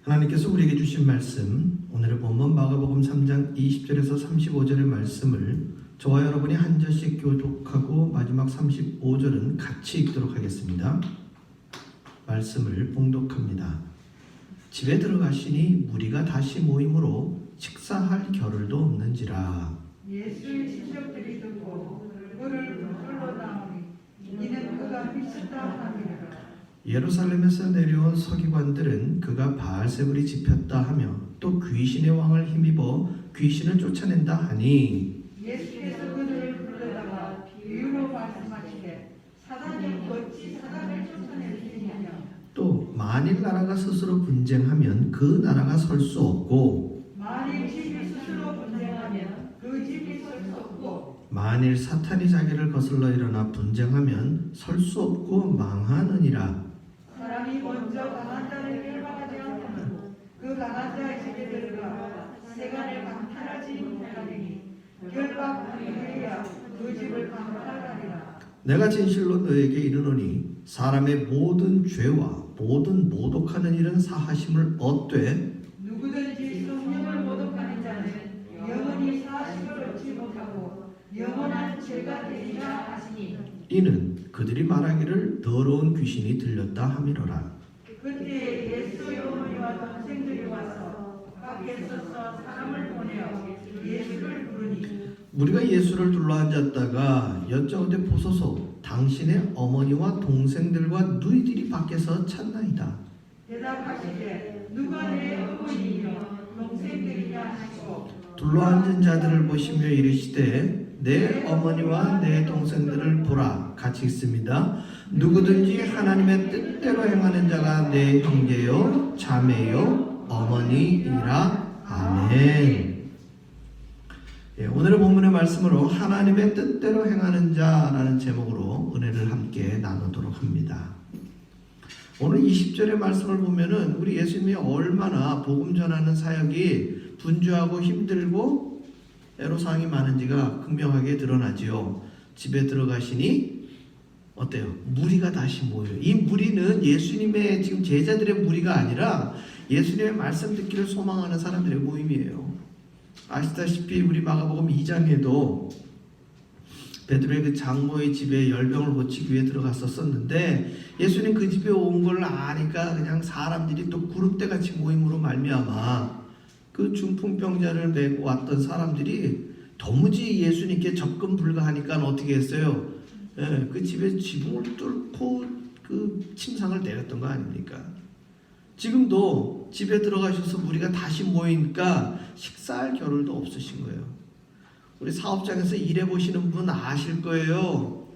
하나님께서 우리에게 주신 말씀, 오늘의 본문 마가복음 3장 20절에서 35절의 말씀을 저와 여러분이 한 절씩 교독하고 마지막 35절은 같이 읽도록 하겠습니다. 말씀을 봉독합니다. 집에 들어가시니 무리가 다시 모임으로 식사할 겨를도 없는지라. 예수의 시적들이 듣고 그를 붙들러 나오니 이는 그가 미쳤다 하니라. 예루살렘에서 내려온 서기관들은 그가 바알세불이 집혔다 하며 또 귀신의 왕을 힘입어 귀신을 쫓아낸다 하니, 예수께서 그들을 불러다가 비유로 말씀하시되 사단이 어찌 사단을 쫓아낼 수 있느냐. 또 만일 나라가 스스로 분쟁하면 그 나라가 설 수 없고, 만일 집이 스스로 분쟁하면 그 집이 설 수 없고, 만일 사탄이 자기를 거슬러 일어나 분쟁하면 설 수 없고 망하느니라. 사람이 먼저 강한 자를 결박하지 않으면 그 강한 자의 집에 들어가 세간을 강탈하지 못하리니 결박 후에야 그 집을 강탈하리라. 내가 진실로 너에게 이르노니 사람의 모든 죄와 모든 모독하는 일은 사하심을 얻되 누구든지 성령을 모독하는 자는 영원히 사심을 얻지 못하고 영원한 죄가 되리라 하시니, 이는 그들이 말하기를 더러운 귀신이 들렸다 함이로라. 그때 예수의 어머니와 동생들이 와서 밖에 서서 사람을 보내어 예수를 부르니, 우리가 예수를 둘러앉았다가 여짜오되 보소서, 당신의 어머니와 동생들과 누이들이 밖에서 찾나이다. 대답하시되 누가 내 어머니이며 동생들이냐 하시고, 둘러앉은 자들을 보시며 이르시되 내 어머니와 내 동생들을 보라. 같이 읽습니다. 누구든지 하나님의 뜻대로 행하는 자가 내 형제요 자매요 어머니이라. 아멘. 오늘의 본문의 말씀으로 하나님의 뜻대로 행하는 자라는 제목으로 은혜를 함께 나누도록 합니다. 오늘 20절의 말씀을 보면은 우리 예수님이 얼마나 복음 전하는 사역이 분주하고 힘들고 애로사항이 많은지가 극명하게 드러나지요. 집에 들어가시니 어때요? 무리가 다시 모여요. 이 무리는 예수님의 지금 제자들의 무리가 아니라 예수님의 말씀 듣기를 소망하는 사람들의 모임이에요. 아시다시피 우리 마가복음 2장에도 베드로의 그 장모의 집에 열병을 고치기 위해 들어갔었는데 예수님 그 집에 온 걸 아니까 그냥 사람들이 또 구름대같이 모임으로 말미암아 그 중풍병자를 메고 왔던 사람들이 도무지 예수님께 접근 불가하니까 어떻게 했어요? 그 집에 지붕을 뚫고 그 침상을 내렸던 거 아닙니까? 지금도 집에 들어가셔서 우리가 다시 모이니까 식사할 겨를도 없으신 거예요. 우리 사업장에서 일해보시는 분 아실 거예요.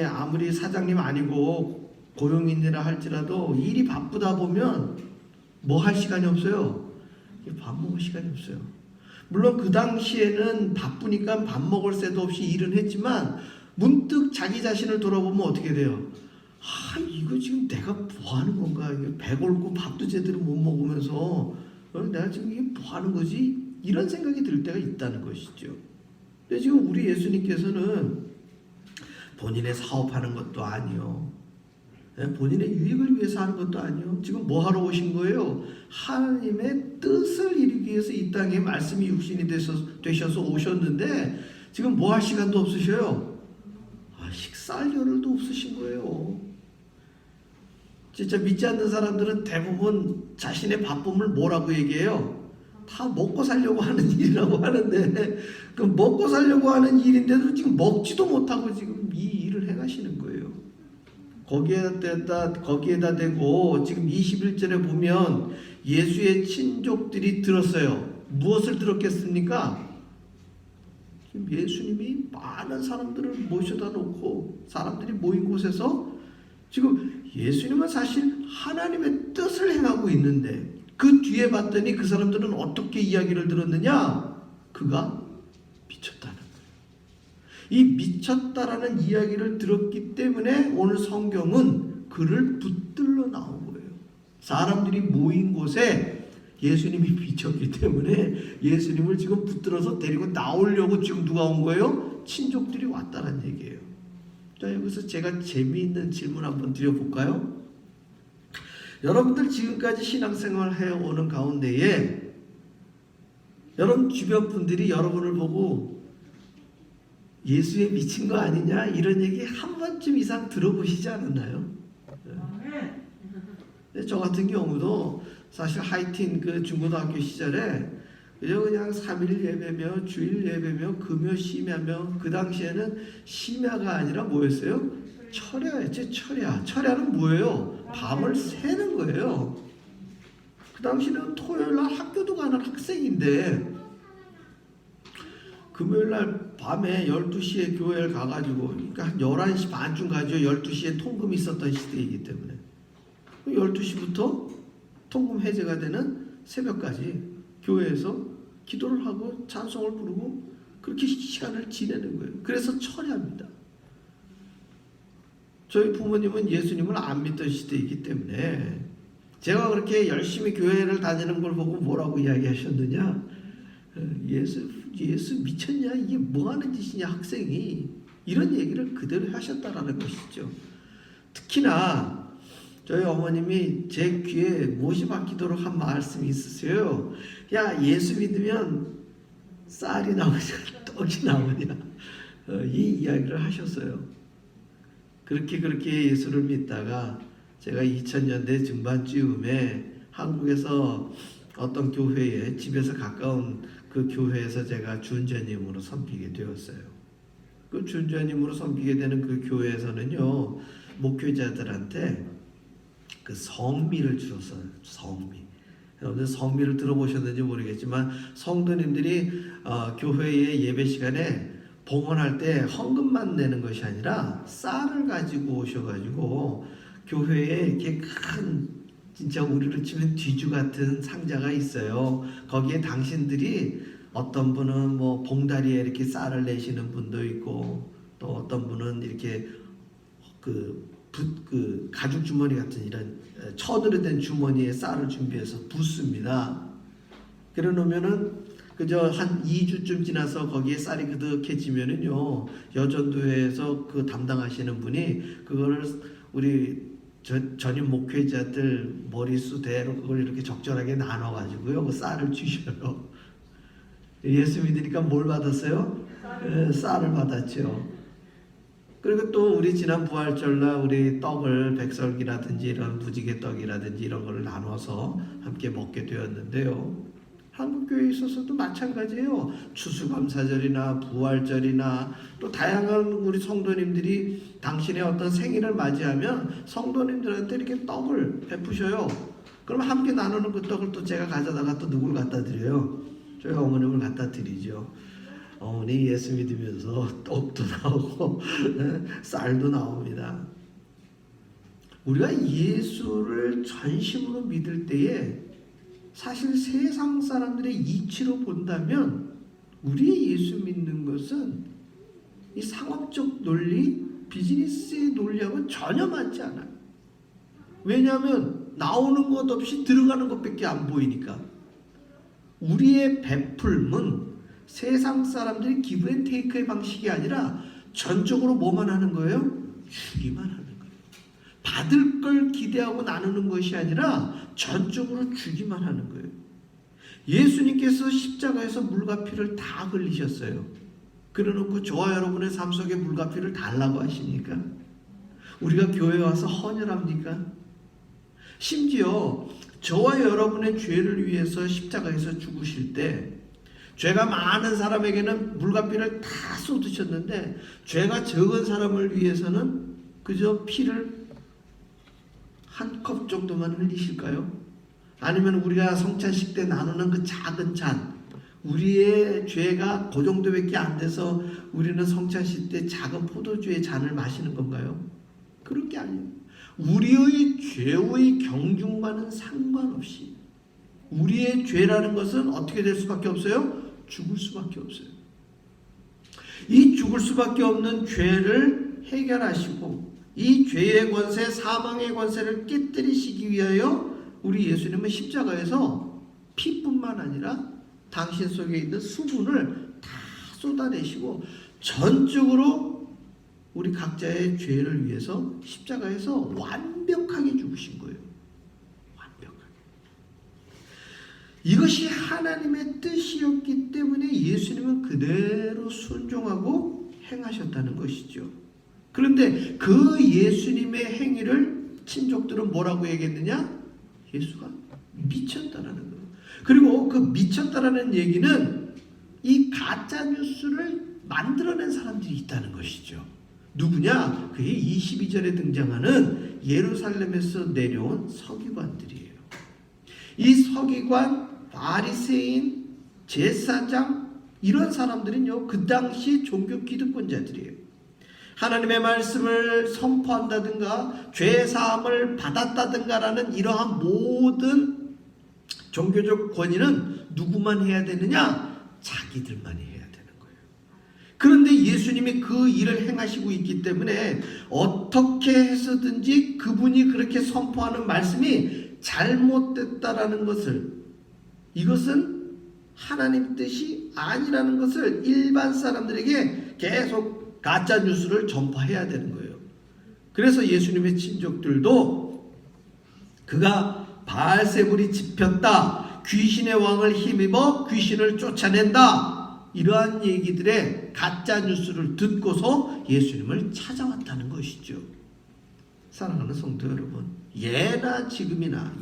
아무리 사장님 아니고 고용인이라 할지라도 일이 바쁘다 보면 뭐 할 시간이 없어요. 밥 먹을 시간이 없어요. 물론 그 당시에는 바쁘니까 밥 먹을 새도 없이 일은 했지만 문득 자기 자신을 돌아보면 어떻게 돼요? 이거 지금 내가 뭐 하는 건가? 배 골고 밥도 제대로 못 먹으면서 내가 지금 이게 뭐 하는 거지? 이런 생각이 들 때가 있다는 것이죠. 근데 지금 우리 예수님께서는 본인의 사업하는 것도 아니요. 본인의 유익을 위해서 하는 것도 아니요. 지금 뭐 하러 오신 거예요? 하나님의 뜻을 이루기 위해서 이 땅에 말씀이 육신이 되셔서 오셨는데 지금 뭐 할 시간도 없으셔요. 식사할 겨를도 없으신 거예요. 진짜 믿지 않는 사람들은 대부분 자신의 바쁨을 뭐라고 얘기해요? 다 먹고 살려고 하는 일이라고 하는데 그 먹고 살려고 하는 일인데도 지금 먹지도 못하고 지금 이 일을 해가시는 거예요. 거기에다 대고 지금 21절에 보면 예수의 친족들이 들었어요. 무엇을 들었겠습니까? 지금 예수님이 많은 사람들을 모셔다 놓고 사람들이 모인 곳에서 지금 예수님은 사실 하나님의 뜻을 행하고 있는데 그 뒤에 봤더니 그 사람들은 어떻게 이야기를 들었느냐? 그가 미쳤다는 거예요. 이 미쳤다라는 이야기를 들었기 때문에 오늘 성경은 그를 붙들러 나온 거예요. 사람들이 모인 곳에 예수님이 미쳤기 때문에 예수님을 지금 붙들어서 데리고 나오려고 지금 누가 온 거예요? 친족들이 왔다는 얘기예요. 자, 여기서 제가 재미있는 질문 한번 드려볼까요? 여러분들 지금까지 신앙생활 해오는 가운데에 여러분 주변 분들이 여러분을 보고 예수에 미친 거 아니냐 이런 얘기 한 번쯤 이상 들어보시지 않았나요? 저 같은 경우도 사실 하이틴 그 중고등학교 시절에 그냥 3일 예배며 주일 예배며 금요 심야며 그 당시에는 심야가 아니라 뭐였어요? 철야였지. 철야는 뭐예요? 밤을 새는 거예요. 그 당시는 토요일날 학교도 가는 학생인데 금요일날 밤에 12시에 교회를 가가지고 그러니까 한 11시 반쯤 가죠. 12시에 통금이 있었던 시대이기 때문에 12시부터 통금 해제가 되는 새벽까지 교회에서 기도를 하고 찬송을 부르고 그렇게 시간을 지내는 거예요. 그래서 철야입니다. 저희 부모님은 예수님을 안 믿던 시대이기 때문에 제가 그렇게 열심히 교회를 다니는 걸 보고 뭐라고 이야기하셨느냐, 예수 미쳤냐, 이게 뭐 하는 짓이냐 학생이, 이런 얘기를 그대로 하셨다라는 것이죠. 특히나 저희 어머님이 제 귀에 못이박히도록 한 말씀이 있으세요. 야, 예수 믿으면 쌀이 나오냐 떡이 나오냐, 이 이야기를 하셨어요. 그렇게 예수를 믿다가 제가 2000년대 중반쯤에 한국에서 어떤 교회에 집에서 가까운 그 교회에서 제가 준전임으로 섬기게 되었어요. 그 준전임으로 섬기게 되는 그 교회에서는요, 목회자들한테 그 성미를 주었어요. 성미. 여러분들 성미를 들어보셨는지 모르겠지만 성도님들이 교회의 예배 시간에 봉헌할 때 헌금만 내는 것이 아니라 쌀을 가지고 오셔가지고 교회에 이렇게 큰 진짜 우리로 치면 뒤주 같은 상자가 있어요. 거기에 당신들이 어떤 분은 뭐 봉다리에 이렇게 쌀을 내시는 분도 있고 또 어떤 분은 이렇게 그 가죽 주머니 같은 이런 처들이 된 주머니에 쌀을 준비해서 붓습니다. 그래 놓으면은 그저 한 2주쯤 지나서 거기에 쌀이 그득해지면은요, 여전도회에서 그 담당하시는 분이 그거를 우리 전임 목회자들 머리수대로 그걸 이렇게 적절하게 나눠가지고요, 그 쌀을 주셔요. 예수 믿으니까 뭘 받았어요? 쌀을 받았죠. 그리고 또 우리 지난 부활절날 우리 떡을 백설기라든지 이런 무지개 떡이라든지 이런 걸 나눠서 함께 먹게 되었는데요. 한국교회에 있어서도 마찬가지예요. 추수감사절이나 부활절이나 또 다양한 우리 성도님들이 당신의 어떤 생일을 맞이하면 성도님들한테 이렇게 떡을 베푸셔요. 그럼 함께 나누는 그 떡을 또 제가 가져다가 또 누굴 갖다 드려요? 저희 어머님을 갖다 드리죠. 어머니 예수 믿으면서 떡도 나오고 쌀도 나옵니다. 우리가 예수를 전심으로 믿을 때에 사실 세상 사람들의 이치로 본다면 우리의 예수 믿는 것은 이 상업적 논리, 비즈니스의 논리하고는 전혀 맞지 않아요. 왜냐하면 나오는 것 없이 들어가는 것밖에 안 보이니까. 우리의 베풀음은 세상 사람들이 기브앤테이크의 방식이 아니라 전적으로 뭐만 하는 거예요? 주기만 하는 거예요. 받을 걸 기대하고 나누는 것이 아니라 전적으로 주기만 하는 거예요. 예수님께서 십자가에서 물과 피를 다 흘리셨어요. 그래놓고 저와 여러분의 삶 속에 물과 피를 달라고 하십니까? 우리가 교회에 와서 헌혈합니까? 심지어 저와 여러분의 죄를 위해서 십자가에서 죽으실 때 죄가 많은 사람에게는 물과 피를 다 쏟으셨는데 죄가 적은 사람을 위해서는 그저 피를 한 컵 정도만 흘리실까요? 아니면 우리가 성찬식 때 나누는 그 작은 잔, 우리의 죄가 그 정도밖에 안 돼서 우리는 성찬식 때 작은 포도주의 잔을 마시는 건가요? 그런 게 아니에요. 우리의 죄의 경중과는 상관없이 우리의 죄라는 것은 어떻게 될 수밖에 없어요? 죽을 수밖에 없어요. 이 죽을 수밖에 없는 죄를 해결하시고 이 죄의 권세, 사망의 권세를 깨뜨리시기 위하여 우리 예수님은 십자가에서 피뿐만 아니라 당신 속에 있는 수분을 다 쏟아내시고 전적으로 우리 각자의 죄를 위해서 십자가에서 완벽하게 죽으신 거예요. 이것이 하나님의 뜻이었기 때문에 예수님은 그대로 순종하고 행하셨다는 것이죠. 그런데 그 예수님의 행위를 친족들은 뭐라고 얘기했느냐? 예수가 미쳤다라는 거예요. 그리고 그 미쳤다라는 얘기는 이 가짜 뉴스를 만들어낸 사람들이 있다는 것이죠. 누구냐? 그게 22절에 등장하는 예루살렘에서 내려온 서기관들이에요. 이 서기관, 바리새인, 제사장 이런 사람들은요, 그 당시 종교 기득권자들이에요. 하나님의 말씀을 선포한다든가 죄 사함을 받았다든가라는 이러한 모든 종교적 권위는 누구만 해야 되느냐? 자기들만 해야 되는 거예요. 그런데 예수님이 그 일을 행하시고 있기 때문에 어떻게 해서든지 그분이 그렇게 선포하는 말씀이 잘못됐다라는 것을, 이것은 하나님 뜻이 아니라는 것을 일반 사람들에게 계속 가짜 뉴스를 전파해야 되는 거예요. 그래서 예수님의 친족들도 그가 바알세불이 집혔다, 귀신의 왕을 힘입어 귀신을 쫓아낸다, 이러한 얘기들의 가짜 뉴스를 듣고서 예수님을 찾아왔다는 것이죠. 사랑하는 성도 여러분, 예나 지금이나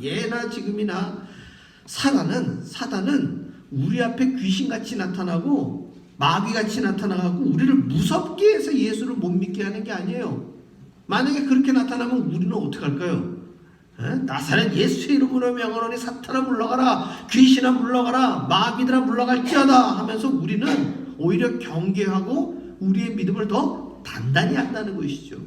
사단은 우리 앞에 귀신같이 나타나고 마귀같이 나타나고 우리를 무섭게 해서 예수를 못 믿게 하는 게 아니에요. 만약에 그렇게 나타나면 우리는 어떻게 할까요? 나사렛 예수의 이름으로 명하노니 사탄아 물러가라, 귀신아 물러가라, 마귀들아 물러갈지어다 하면서 우리는 오히려 경계하고 우리의 믿음을 더 단단히 한다는 것이죠.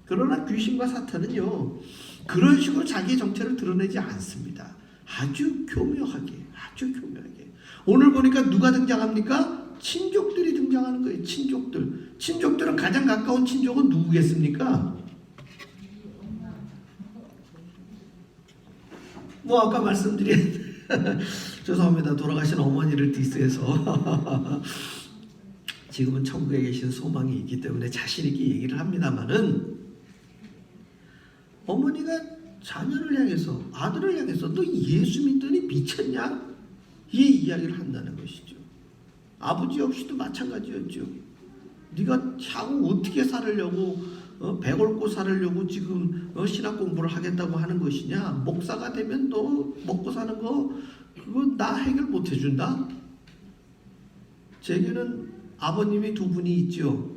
그러나 귀신과 사탄은요, 그런 식으로 자기의 정체를 드러내지 않습니다. 아주 교묘하게. 오늘 보니까 누가 등장합니까? 친족들이 등장하는 거예요. 친족들은 가장 가까운 친족은 누구겠습니까? 아까 말씀드린 죄송합니다. 돌아가신 어머니를 디스해서 지금은 천국에 계신 소망이 있기 때문에 자신 있게 얘기를 합니다만은, 어머니가 자녀를 향해서, 아들을 향해서 너 예수 믿더니 미쳤냐? 이 이야기를 한다는 것이죠. 아버지 역시도 마찬가지였죠. 네가 향후 어떻게 살으려고, 배 걸고 살으려고 지금 신학 공부를 하겠다고 하는 것이냐? 목사가 되면 너 먹고 사는 거 그거 나 해결 못 해준다? 제게는 아버님이 두 분이 있죠.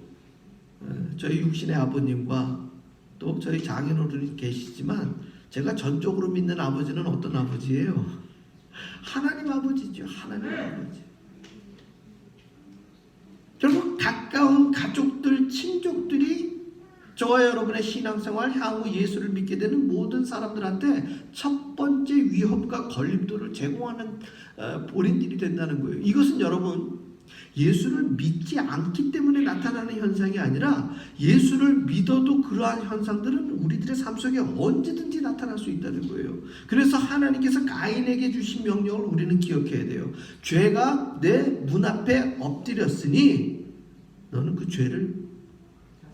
저희 육신의 아버님과 또 저희 장인어른이 계시지만, 제가 전적으로 믿는 아버지는 어떤 아버지예요? 하나님 아버지죠. 하나님 아버지. 결국 가까운 가족들, 친족들이 저와 여러분의 신앙생활, 향후 예수를 믿게 되는 모든 사람들한테 첫 번째 위협과 걸림돌을 제공하는 본인들이 된다는 거예요. 이것은 여러분, 예수를 믿지 않기 때문에 나타나는 현상이 아니라 예수를 믿어도 그러한 현상들은 우리들의 삶 속에 언제든지 나타날 수 있다는 거예요. 그래서 하나님께서 가인에게 주신 명령을 우리는 기억해야 돼요. 죄가 내 문 앞에 엎드렸으니 너는 그 죄를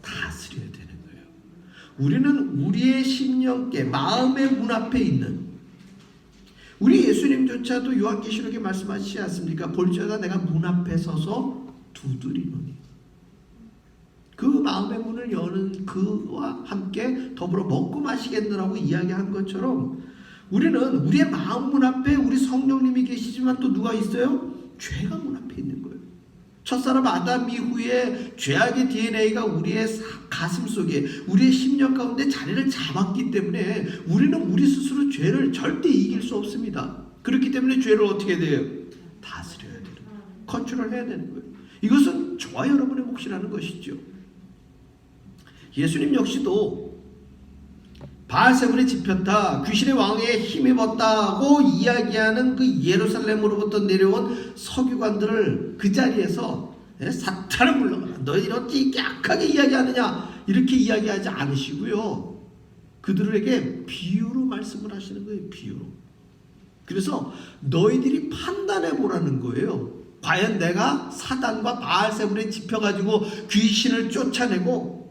다스려야 되는 거예요. 우리는 우리의 심령께, 마음의 문 앞에 있는, 우리 예수님조차도 요한계시록에 말씀하시지 않습니까? 볼지어다 내가 문 앞에 서서 두드리노니. 그 마음의 문을 여는 그와 함께 더불어 먹고 마시겠느라고 이야기한 것처럼, 우리는 우리의 마음 문 앞에 우리 성령님이 계시지만 또 누가 있어요? 죄가 문 앞에 있는 거예요. 첫사람 아담 이후에 죄악의 DNA가 우리의 가슴 속에, 우리의 심령 가운데 자리를 잡았기 때문에 우리는 우리 스스로 죄를 절대 이길 수 없습니다. 그렇기 때문에 죄를 어떻게 돼요? 다스려야 되는 거예요. 컨트롤해야 되는 거예요. 이것은 저와 여러분의 몫이라는 것이죠. 예수님 역시도 바알세불이 집혔다, 귀신의 왕에 힘입었다고 이야기하는 그 예루살렘으로부터 내려온 서기관들을 그 자리에서 사탄을 물러가라, 너희들 어찌 이렇게 악하게 이야기하느냐, 이렇게 이야기하지 않으시고요, 그들에게 비유로 말씀을 하시는 거예요. 비유로. 그래서 너희들이 판단해 보라는 거예요. 과연 내가 사단과 바알세불에 집혀가지고 귀신을 쫓아내고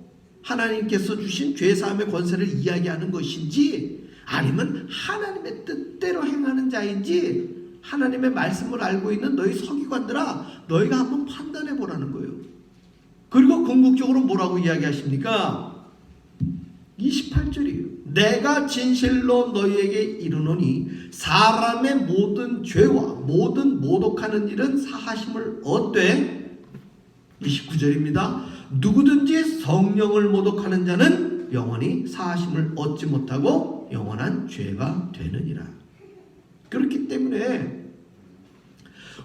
하나님께서 주신 죄사함의 권세를 이야기하는 것인지, 아니면 하나님의 뜻대로 행하는 자인지 하나님의 말씀을 알고 있는 너희 서기관들아, 너희가 한번 판단해 보라는 거예요. 그리고 궁극적으로 뭐라고 이야기하십니까? 28절이에요. 내가 진실로 너희에게 이르노니 사람의 모든 죄와 모든 모독하는 일은 사하심을 얻되, 29절입니다. 누구든지 성령을 모독하는 자는 영원히 사하심을 얻지 못하고 영원한 죄가 되느니라. 그렇기 때문에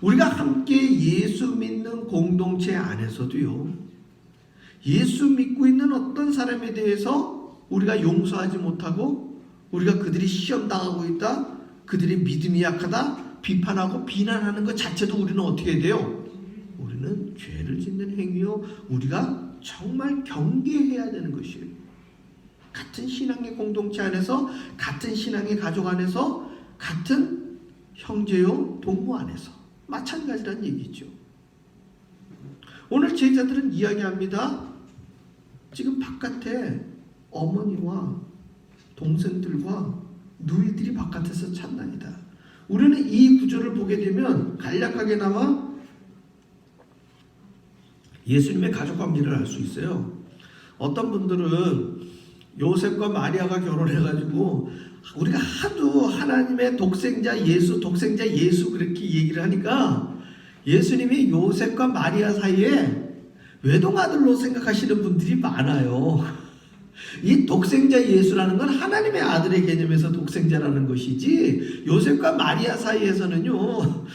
우리가 함께 예수 믿는 공동체 안에서도요, 예수 믿고 있는 어떤 사람에 대해서 우리가 용서하지 못하고 우리가 그들이 시험당하고 있다, 그들의 믿음이 약하다 비판하고 비난하는 것 자체도 우리는 어떻게 돼요? 우리는 죄를 짓는 행위요, 우리가 정말 경계해야 되는 것이에요. 같은 신앙의 공동체 안에서, 같은 신앙의 가족 안에서, 같은 형제요 동무 안에서 마찬가지란 얘기죠. 오늘 제자들은 이야기합니다. 지금 바깥에 어머니와 동생들과 누이들이 바깥에서 찬나이다. 우리는 이 구절을 보게 되면 간략하게나마 예수님의 가족 관계를 알 수 있어요. 어떤 분들은 요셉과 마리아가 결혼해가지고 우리가 하도 하나님의 독생자 예수 그렇게 얘기를 하니까 예수님이 요셉과 마리아 사이에 외동아들로 생각하시는 분들이 많아요. 이 독생자 예수라는 건 하나님의 아들의 개념에서 독생자라는 것이지, 요셉과 마리아 사이에서는요,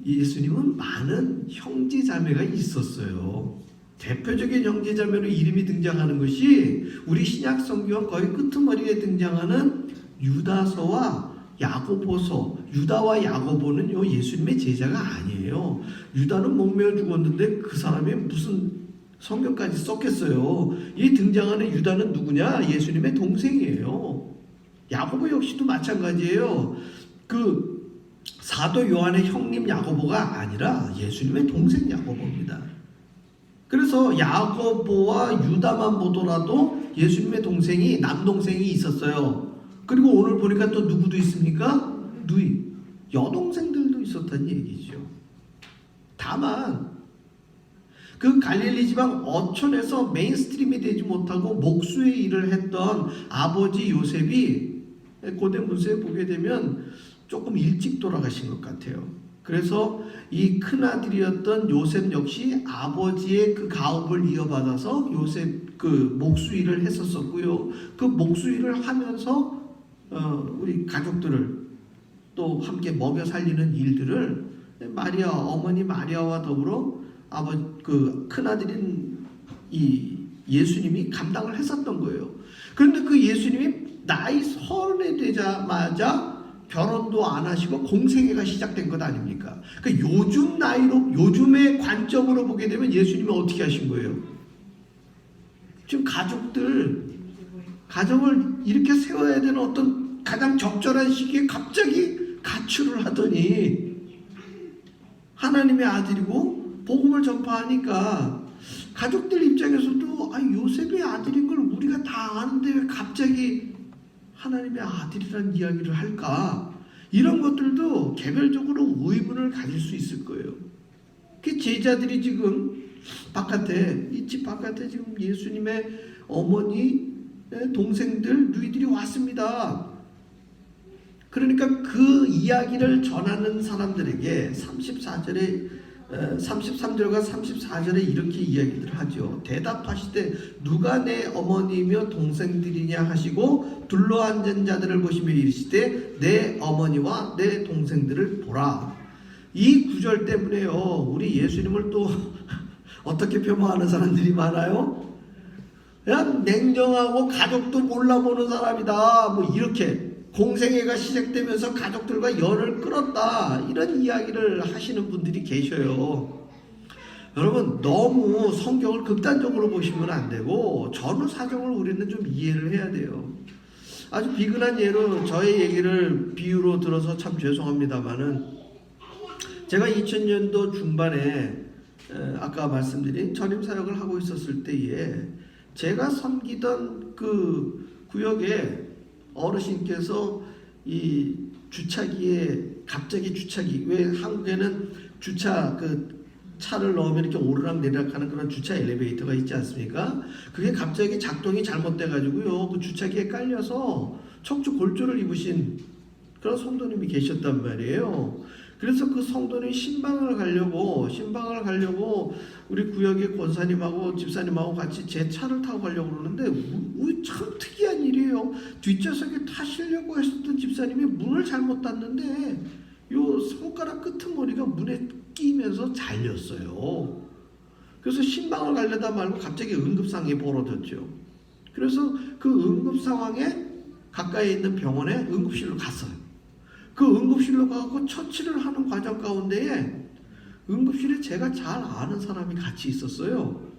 예수님은 많은 형제자매가 있었어요. 대표적인 형제자매로 이름이 등장하는 것이 우리 신약 성경 거의 끄트머리에 등장하는 유다서와 야고보서. 유다와 야고보는요, 예수님의 제자가 아니에요. 유다는 목매어 죽었는데 그 사람이 무슨 성경까지 썼겠어요. 이 등장하는 유다는 누구냐? 예수님의 동생이에요. 야고보 역시도 마찬가지예요. 그 사도 요한의 형님 야고보가 아니라 예수님의 동생 야고보입니다. 그래서 야고보와 유다만 보더라도 예수님의 동생이, 남동생이 있었어요. 그리고 오늘 보니까 또 누구도 있습니까? 누이, 여동생들도 있었다는 얘기죠. 다만 그 갈릴리 지방 어촌에서 메인스트림이 되지 못하고 목수의 일을 했던 아버지 요셉이 고대 문서에 보게 되면 조금 일찍 돌아가신 것 같아요. 그래서 이 큰아들이었던 요셉 역시 아버지의 그 가업을 이어받아서 요셉 그 목수 일을 했었었고요. 그 목수 일을 하면서 우리 가족들을 또 함께 먹여 살리는 일들을 마리아, 어머니 마리아와 더불어 그 큰아들인 이 예수님이 감당을 했었던 거예요. 그런데 그 예수님이 나이 30이 되자마자 결혼도 안 하시고 공생애가 시작된 것 아닙니까? 그러니까 요즘 나이로, 요즘의 관점으로 보게 되면 예수님이 어떻게 하신 거예요? 지금 가정을 이렇게 세워야 되는 어떤 가장 적절한 시기에 갑자기 가출을 하더니, 하나님의 아들이고 복음을 전파하니까 가족들 입장에서도 요셉의 아들인 걸 우리가 다 아는데 왜 갑자기 하나님의 아들이라는 이야기를 할까? 이런 것들도 개별적으로 의문을 가질 수 있을 거예요. 그 제자들이 지금 바깥에, 이 집 바깥에 지금 예수님의 어머니, 동생들, 누이들이 왔습니다. 그러니까 그 이야기를 전하는 사람들에게 33절과 34절에 이렇게 이야기를 하죠. 대답하시되 누가 내 어머니며 동생들이냐 하시고 둘러앉은 자들을 보시며 이르시되 내 어머니와 내 동생들을 보라. 이 구절 때문에요, 우리 예수님을 또 어떻게 폄하하는 사람들이 많아요. 그냥 냉정하고 가족도 몰라보는 사람이다, 뭐 이렇게 공생애가 시작되면서 가족들과 열을 끌었다, 이런 이야기를 하시는 분들이 계셔요. 여러분, 너무 성경을 극단적으로 보시면 안 되고 전후 사정을 우리는 좀 이해를 해야 돼요. 아주 비근한 예로 저의 얘기를 비유로 들어서 참 죄송합니다만은, 제가 2000년도 중반에 아까 말씀드린 전임 사역을 하고 있었을 때에 제가 섬기던 그 구역에 어르신께서 이 주차기에 갑자기 주차기, 왜 한국에는 주차 차를 넣으면 이렇게 오르락 내리락 하는 그런 주차 엘리베이터가 있지 않습니까? 그게 갑자기 작동이 잘못돼 가지고요, 그 주차기에 깔려서 척추 골절을 입으신 그런 성도님이 계셨단 말이에요. 그래서 그 성도님 신방을 가려고 우리 구역의 권사님하고 집사님하고 같이 제 차를 타고 가려고 그러는데 참 특이한 일이에요. 뒷좌석에 타시려고 했었던 집사님이 문을 잘못 닫는데 요 손가락 끄트머리가 문에 끼면서 잘렸어요. 그래서 신방을 가려다 말고 갑자기 응급상황이 벌어졌죠. 그래서 그 응급 상황에 가까이 있는 병원에 응급실로 갔어요. 그 응급실로 가고 처치를 하는 과정 가운데에 응급실에 제가 잘 아는 사람이 같이 있었어요.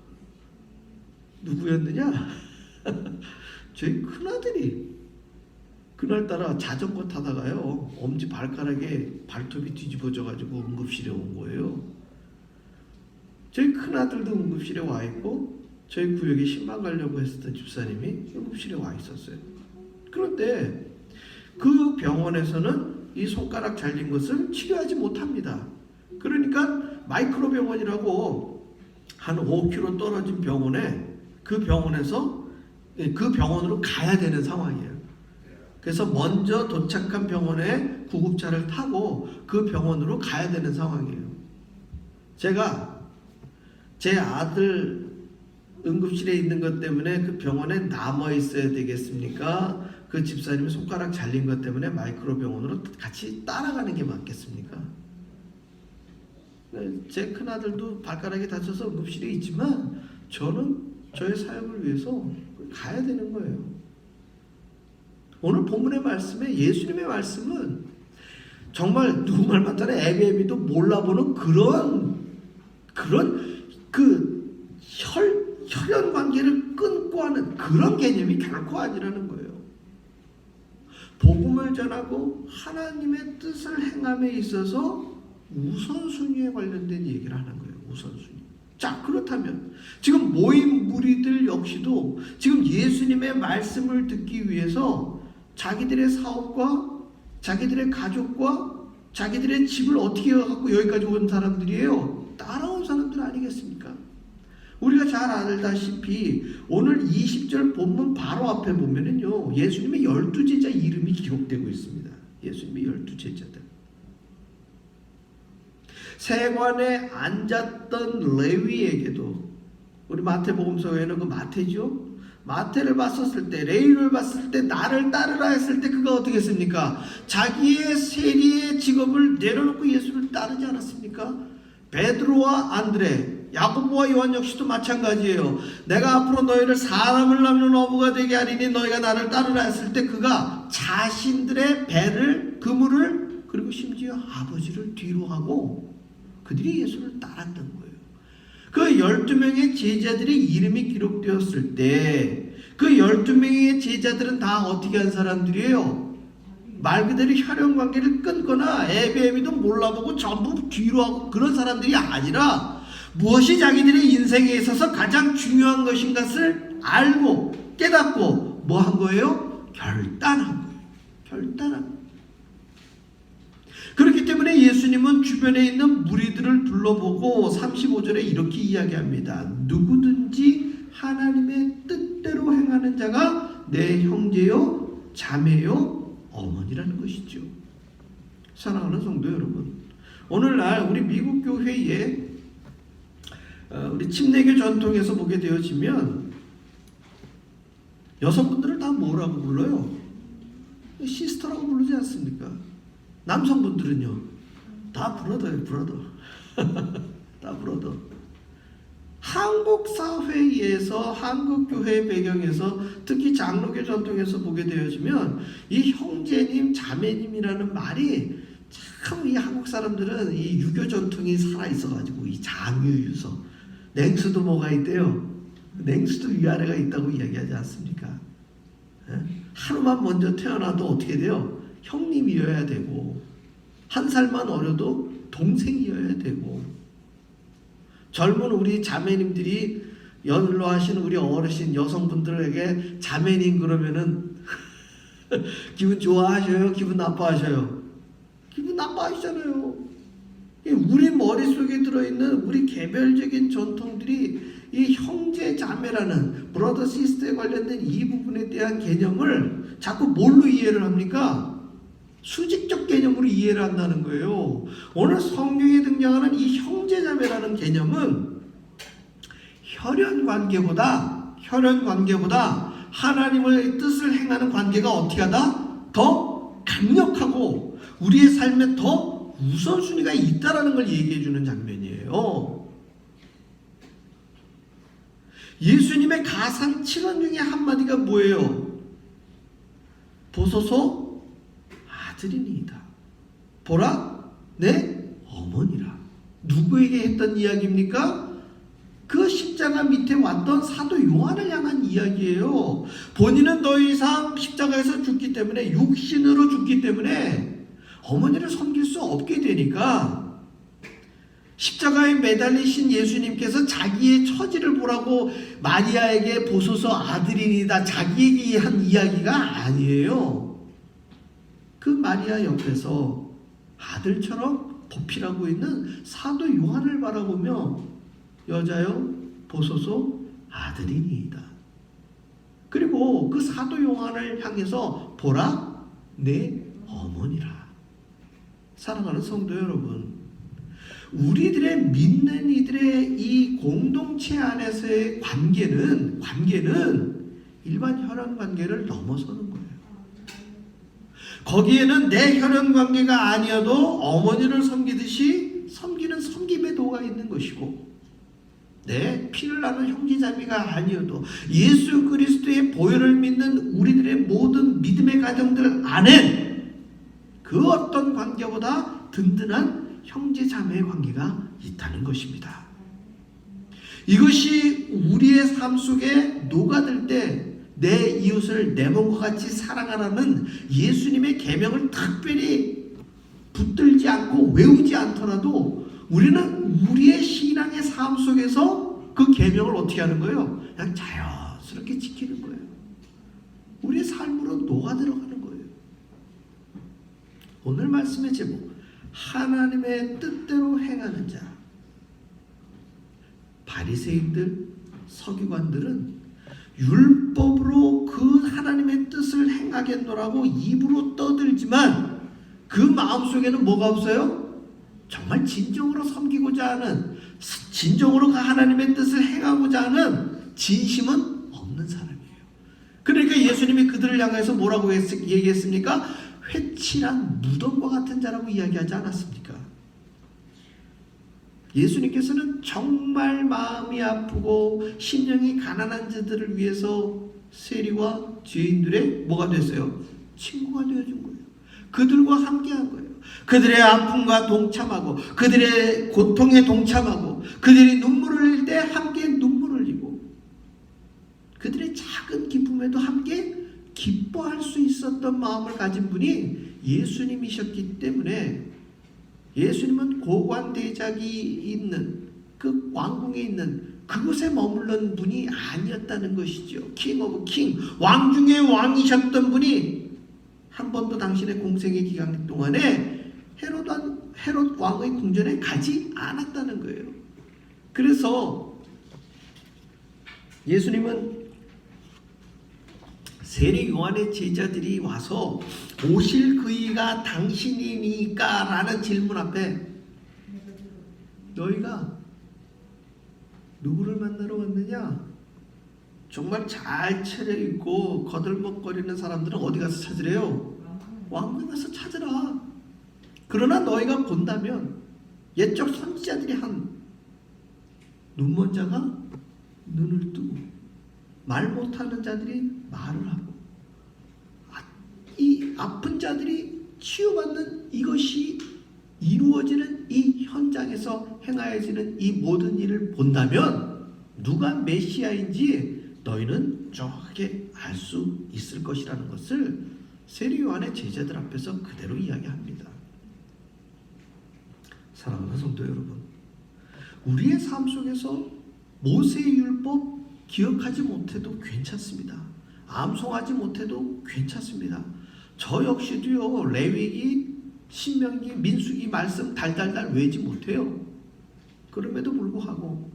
누구였느냐? 저희 큰아들이 그날따라 자전거 타다가요, 엄지 발가락에 발톱이 뒤집어져 가지고 응급실에 온 거예요. 저희 큰아들도 응급실에 와 있고 저희 구역에 신방 가려고 했었던 집사님이 응급실에 와 있었어요. 그런데 그 병원에서는 이 손가락 잘린 것을 치료하지 못합니다. 그러니까 마이크로 병원이라고 한 5km 떨어진 병원에 그 병원으로 가야 되는 상황이에요. 그래서 먼저 도착한 병원에 구급차를 타고 그 병원으로 가야 되는 상황이에요. 제가 제 아들 응급실에 있는 것 때문에 그 병원에 남아 있어야 되겠습니까? 그 집사님이 손가락 잘린 것 때문에 마이크로 병원으로 같이 따라가는 게 맞겠습니까? 제 큰아들도 발가락이 다쳐서 응급실에 있지만 저는 저의 사역을 위해서 가야 되는 거예요. 오늘 본문의 말씀에 예수님의 말씀은 정말 누구 말 맞다나 애비애비도 몰라보는 그런 혈연 관계를 끊고 하는 그런 개념이 결코 아니라는 거예요. 복음을 전하고 하나님의 뜻을 행함에 있어서 우선순위에 관련된 얘기를 하는 거예요. 우선순위. 자, 그렇다면 지금 모인 무리들 역시도 지금 예수님의 말씀을 듣기 위해서 자기들의 사업과 자기들의 가족과 자기들의 집을 어떻게 해갖고 여기까지 온 사람들이에요. 따라온 사람들 아니겠습니까? 우리가 잘 알다시피 오늘 20절 본문 바로 앞에 보면은요, 예수님의 12제자 이름이 기록되고 있습니다. 예수님의 12제자들. 세관에 앉았던 레위에게도, 우리 마태복음서에는 그 마태죠. 마태를 봤었을 때, 레위를 봤을 때, 나를 따르라 했을 때 그가 어떻게 했습니까? 자기의 세리의 직업을 내려놓고 예수를 따르지 않았습니까? 베드로와 안드레, 야고보와 요한 역시도 마찬가지예요. 내가 앞으로 너희를 사람을 낳는 어부가 되게 하리니 너희가 나를 따르라 했을 때 그가 자신들의 배를, 그물을, 그리고 심지어 아버지를 뒤로 하고 그들이 예수를 따랐던 거예요. 그 12명의 제자들의 이름이 기록되었을 때 그 12명의 제자들은 다 어떻게 한 사람들이에요? 말 그대로 혈연관계를 끊거나 애비애비도 몰라보고 전부 뒤로 하고 그런 사람들이 아니라 무엇이 자기들의 인생에 있어서 가장 중요한 것인 것을 알고 깨닫고 뭐 한 거예요? 결단한 거예요. 결단한 거예요. 그렇기 때문에 예수님은 주변에 있는 무리들을 둘러보고 35절에 이렇게 이야기합니다. 누구든지 하나님의 뜻대로 행하는 자가 내 형제요, 자매요, 어머니라는 것이죠. 사랑하는 성도 여러분, 오늘날 우리 미국 교회에 우리 침례교 전통에서 보게 되어지면 여성분들을 다 뭐라고 불러요? 시스터라고 부르지 않습니까? 남성분들은요, 다 브러더예요, 브러더. 다 브러더. 한국 사회에서, 한국 교회 배경에서, 특히 장로교 전통에서 보게 되어지면 이 형제님, 자매님이라는 말이 참 이 한국 사람들은 이 유교 전통이 살아 있어가지고 이 장유유서, 냉수도 뭐가 있대요? 냉수도 위아래가 있다고 이야기하지 않습니까? 하루만 먼저 태어나도 어떻게 돼요? 형님이어야 되고, 한 살만 어려도 동생이어야 되고, 젊은 우리 자매님들이 연로하신 우리 어르신 여성분들에게 자매님 그러면은 기분 좋아하셔요? 기분 나빠하셔요? 기분 나빠하시잖아요. 우리 머릿속에 들어있는 우리 개별적인 전통들이 이 형제 자매라는 브러더 시스터에 관련된 이 부분에 대한 개념을 자꾸 뭘로 이해를 합니까? 수직적 개념으로 이해를 한다는 거예요. 오늘 성경에 등장하는 이 형제 자매라는 개념은 혈연 관계보다 하나님의 뜻을 행하는 관계가 어떻게 하다? 더 강력하고 우리의 삶에 더 우선순위가 있다라는 걸 얘기해 주는 장면이에요. 예수님의 가산 7원 중에 한마디가 뭐예요? 보소서 아들이니이다. 보라 내 어머니라. 누구에게 했던 이야기입니까? 그 십자가 밑에 왔던 사도 요한을 향한 이야기예요. 본인은 더 이상 십자가에서 죽기 때문에, 육신으로 죽기 때문에 어머니를 섬길 수 없게 되니까 십자가에 매달리신 예수님께서 자기의 처지를 보라고 마리아에게 보소서 아들이니다 자기에게 한 이야기가 아니에요. 그 마리아 옆에서 아들처럼 보필하고 있는 사도 요한을 바라보며 여자여 보소서 아들이니이다. 그리고 그 사도 요한을 향해서 보라 내 어머니라. 사랑하는 성도 여러분, 우리들의 믿는 이들의 이 공동체 안에서의 관계는 일반 혈연 관계를 넘어서는 거예요. 거기에는 내 혈연 관계가 아니어도 어머니를 섬기듯이 섬기는 섬김의 도가 있는 것이고, 내 피를 나눈 형제자매가 아니어도 예수 그리스도의 보혈을 믿는 우리들의 모든 믿음의 가정들 안에 그 어떤 관계보다 든든한 형제자매의 관계가 있다는 것입니다. 이것이 우리의 삶 속에 녹아들 때 내 이웃을 내 몸과 같이 사랑하라는 예수님의 계명을 특별히 붙들지 않고 외우지 않더라도 우리는 우리의 신앙의 삶 속에서 그 계명을 어떻게 하는 거예요? 그냥 자연스럽게 지키는 거예요. 우리의 삶으로 녹아들어가는 거예요. 오늘 말씀의 제목, 하나님의 뜻대로 행하는 자. 바리새인들, 서기관들은 율법으로 그 하나님의 뜻을 행하겠노라고 입으로 떠들지만 그 마음속에는 뭐가 없어요? 정말 진정으로 섬기고자 하는, 진정으로 그 하나님의 뜻을 행하고자 하는 진심은 없는 사람이에요. 그러니까 예수님이 그들을 향해서 뭐라고 얘기했습니까? 회칠한 무덤과 같은 자라고 이야기하지 않았습니까? 예수님께서는 정말 마음이 아프고 심령이 가난한 자들을 위해서 세리와 죄인들의 뭐가 됐어요? 친구가 되어준 거예요. 그들과 함께한 거예요. 그들의 아픔과 동참하고 그들의 고통에 동참하고 그들이 눈물을 흘릴 때 함께 눈물을 흘리고 그들의 작은 기쁨에도 함께 기뻐할 수 있었던 마음을 가진 분이 예수님이셨기 때문에 예수님은 고관대작이 있는 그 왕궁에 있는 그곳에 머물른 분이 아니었다는 것이죠. 킹 오브 킹, 왕 중의 왕이셨던 분이 한 번도 당신의 공생의 기간 동안에 헤롯 왕의 궁전에 가지 않았다는 거예요. 그래서 예수님은 세례 요한의 제자들이 와서 오실 그이가 당신이니까 라는 질문 앞에 너희가 누구를 만나러 왔느냐? 정말 잘 차려입고 거들먹거리는 사람들은 어디 가서 찾으래요? 왕궁에 가서 찾으라. 그러나 너희가 본다면 옛적 선지자들이 한 눈먼 자가 눈을 뜨고 말 못하는 자들이 말을 하고 이 아픈 자들이 치유받는 이것이 이루어지는 이 현장에서 행하여지는 이 모든 일을 본다면 누가 메시아인지 너희는 정확하게 알 수 있을 것이라는 것을 세례 요한의 제자들 앞에서 그대로 이야기합니다. 사랑하는 성도 여러분, 우리의 삶 속에서 모세의 율법 기억하지 못해도 괜찮습니다. 암송하지 못해도 괜찮습니다. 저 역시도요, 레위기, 신명기, 민수기 말씀 달달달 외지 못해요. 그럼에도 불구하고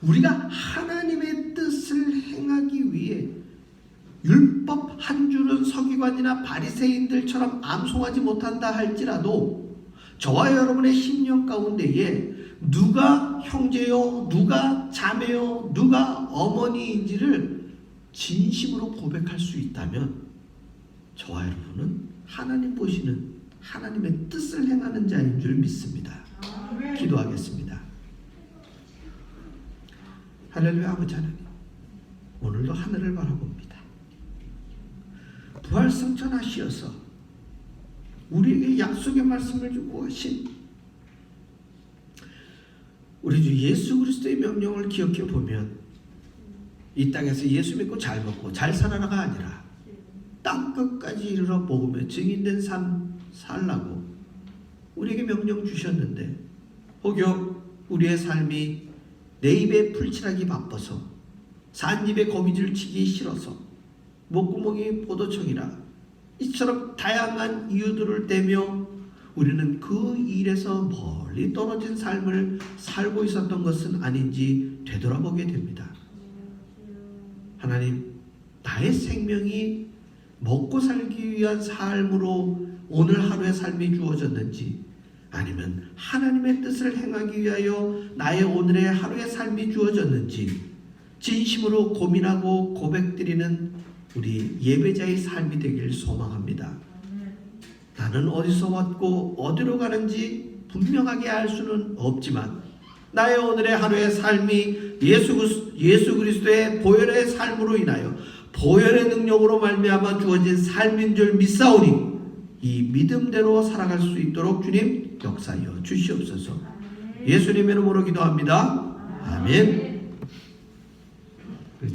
우리가 하나님의 뜻을 행하기 위해 율법 한 줄은 서기관이나 바리새인들처럼 암송하지 못한다 할지라도 저와 여러분의 심령 가운데에 누가 형제요, 누가 자매요, 누가 어머니인지를 진심으로 고백할 수 있다면 저와 여러분은 하나님 보시는 하나님의 뜻을 행하는 자인 줄 믿습니다. 기도하겠습니다. 할렐루야. 아버지 하나님, 오늘도 하늘을 바라봅니다. 부활승천하시어서 우리에게 약속의 말씀을 주고 하신 우리 주 예수 그리스도의 명령을 기억해 보면 이 땅에서 예수 믿고 잘 먹고 잘 살아라가 아니라 땅 끝까지 이르러 먹으며 증인된 삶 살라고 우리에게 명령 주셨는데, 혹여 우리의 삶이 내 입에 풀칠하기 바빠서 산입에 거미줄 치기 싫어서 목구멍이 포도청이라 이처럼 다양한 이유들을 대며 우리는 그 일에서 멀리 떨어진 삶을 살고 있었던 것은 아닌지 되돌아보게 됩니다. 하나님, 나의 생명이 먹고 살기 위한 삶으로 오늘 하루의 삶이 주어졌는지, 아니면 하나님의 뜻을 행하기 위하여 나의 오늘의 하루의 삶이 주어졌는지 진심으로 고민하고 고백드리는 우리 예배자의 삶이 되길 소망합니다. 나는 어디서 왔고 어디로 가는지 분명하게 알 수는 없지만 나의 오늘의 하루의 삶이 예수 그리스도의 보혈의 삶으로 인하여 보혈의 능력으로 말미암아 주어진 삶인 줄 믿사오니 이 믿음대로 살아갈 수 있도록 주님 역사하여 주시옵소서. 예수님의 이름으로 기도합니다. 아멘.